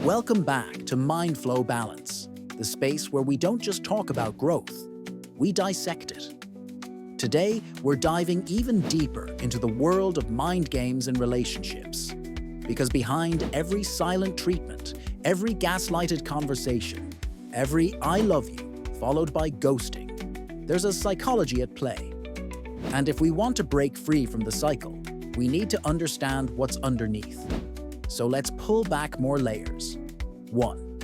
Welcome back to Mind Flow Balance, the space where we don't just talk about growth, we dissect it. Today, we're diving even deeper into the world of mind games and relationships. Because behind every silent treatment, every gaslighted conversation, every "I love you" followed by ghosting, there's a psychology at play. And if we want to break free from the cycle, we need to understand what's underneath. So let's pull back more layers. 1.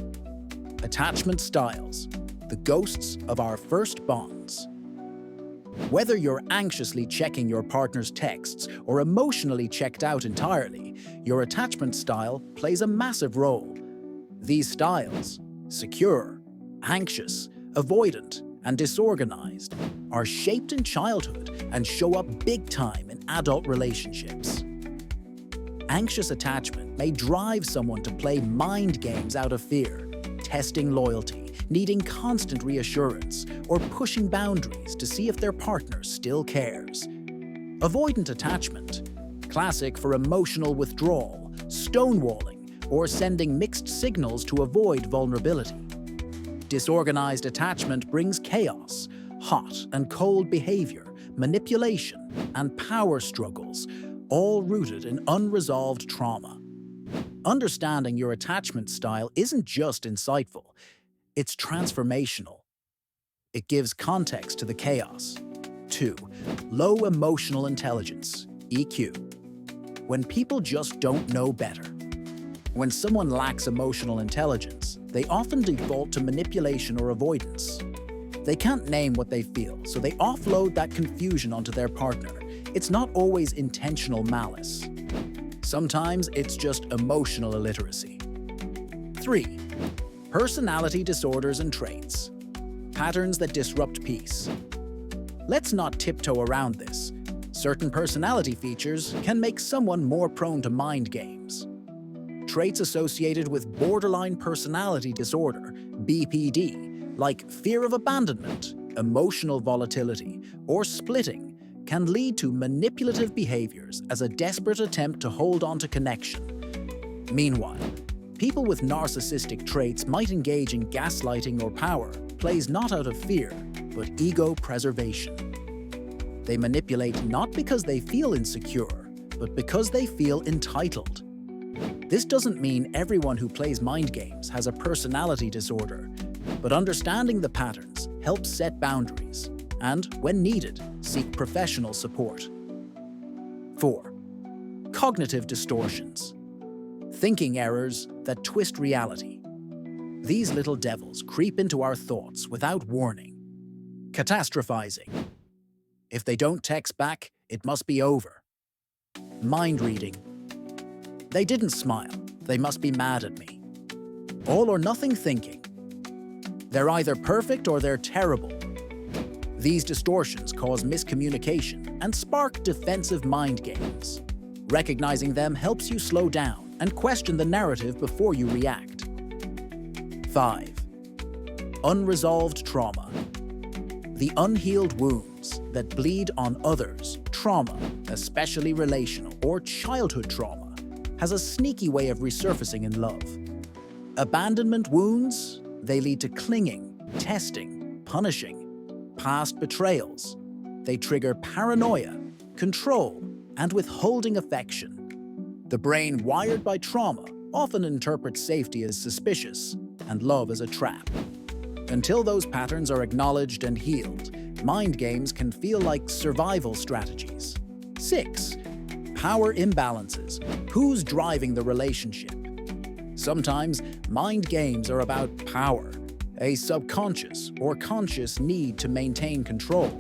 Attachment styles, the ghosts of our first bonds. Whether you're anxiously checking your partner's texts or emotionally checked out entirely, your attachment style plays a massive role. These styles, secure, anxious, avoidant, and disorganized, are shaped in childhood and show up big time in adult relationships. Anxious attachment may drive someone to play mind games out of fear, testing loyalty, needing constant reassurance, or pushing boundaries to see if their partner still cares. Avoidant attachment, classic for emotional withdrawal, stonewalling, or sending mixed signals to avoid vulnerability. Disorganized attachment brings chaos, hot and cold behavior, manipulation, and power struggles, all rooted in unresolved trauma. Understanding your attachment style isn't just insightful, it's transformational. It gives context to the chaos. 2. Low emotional intelligence, EQ. When people just don't know better. When someone lacks emotional intelligence, they often default to manipulation or avoidance. They can't name what they feel, so they offload that confusion onto their partner. It's not always intentional malice. Sometimes it's just emotional illiteracy. 3. Personality disorders and traits. Patterns that disrupt peace. Let's not tiptoe around this. Certain personality features can make someone more prone to mind games. Traits associated with borderline personality disorder, BPD, like fear of abandonment, emotional volatility, or splitting, can lead to manipulative behaviors as a desperate attempt to hold on to connection. Meanwhile, people with narcissistic traits might engage in gaslighting or power plays not out of fear, but ego preservation. They manipulate not because they feel insecure, but because they feel entitled. This doesn't mean everyone who plays mind games has a personality disorder, but understanding the patterns helps set boundaries and, when needed, seek professional support. 4. Cognitive distortions. Thinking errors that twist reality. These little devils creep into our thoughts without warning. Catastrophizing. If they don't text back, it must be over. Mind reading. They didn't smile, they must be mad at me. All or nothing thinking. They're either perfect or they're terrible. These distortions cause miscommunication and spark defensive mind games. Recognizing them helps you slow down and question the narrative before you react. 5. Unresolved trauma. The unhealed wounds that bleed on others, trauma, especially relational or childhood trauma, has a sneaky way of resurfacing in love. Abandonment wounds, they lead to clinging, testing, punishing, past betrayals. They trigger paranoia, control, and withholding affection. The brain wired by trauma often interprets safety as suspicious and love as a trap. Until those patterns are acknowledged and healed, mind games can feel like survival strategies. 6. Power imbalances. Who's driving the relationship? Sometimes, mind games are about power, a subconscious or conscious need to maintain control.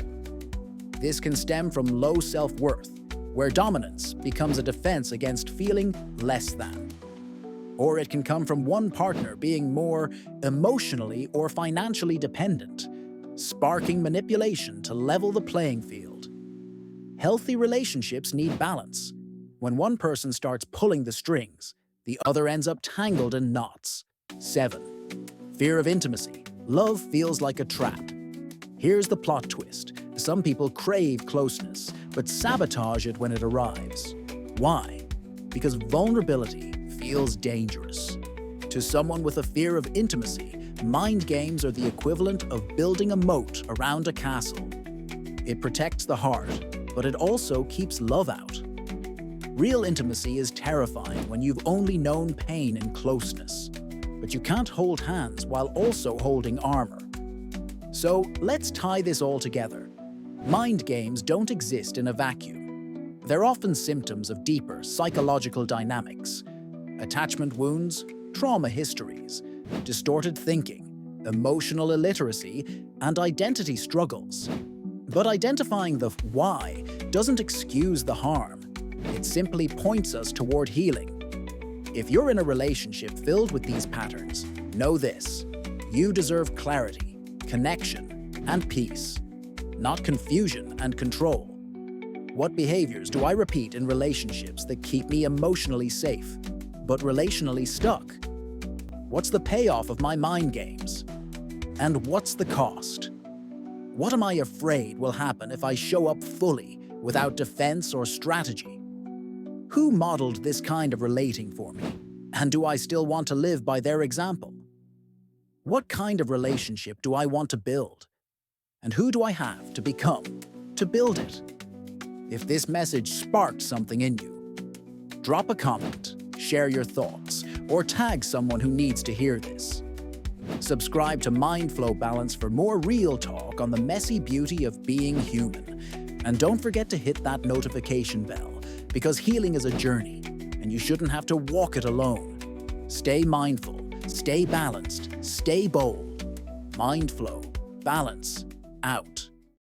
This can stem from low self-worth, where dominance becomes a defense against feeling less than. Or it can come from one partner being more emotionally or financially dependent, sparking manipulation to level the playing field. Healthy relationships need balance. When one person starts pulling the strings, the other ends up tangled in knots. 7. Fear of intimacy. Love feels like a trap. Here's the plot twist. Some people crave closeness, but sabotage it when it arrives. Why? Because vulnerability feels dangerous. To someone with a fear of intimacy, mind games are the equivalent of building a moat around a castle. It protects the heart, but it also keeps love out. Real intimacy is terrifying when you've only known pain and closeness, but you can't hold hands while also holding armor. So let's tie this all together. Mind games don't exist in a vacuum. They're often symptoms of deeper psychological dynamics: attachment wounds, trauma histories, distorted thinking, emotional illiteracy, and identity struggles. But identifying the why doesn't excuse the harm. It simply points us toward healing. If you're in a relationship filled with these patterns, know this: you deserve clarity, connection, and peace, not confusion and control. What behaviors do I repeat in relationships that keep me emotionally safe, but relationally stuck? What's the payoff of my mind games? And what's the cost? What am I afraid will happen if I show up fully, without defense or strategy? Who modeled this kind of relating for me? And do I still want to live by their example? What kind of relationship do I want to build? And who do I have to become to build it? If this message sparked something in you, drop a comment, share your thoughts, or tag someone who needs to hear this. Subscribe to Mind Flow Balance for more real talk on the messy beauty of being human. And don't forget to hit that notification bell, because healing is a journey, and you shouldn't have to walk it alone. Stay mindful, stay balanced, stay bold. Mind Flow Balance out.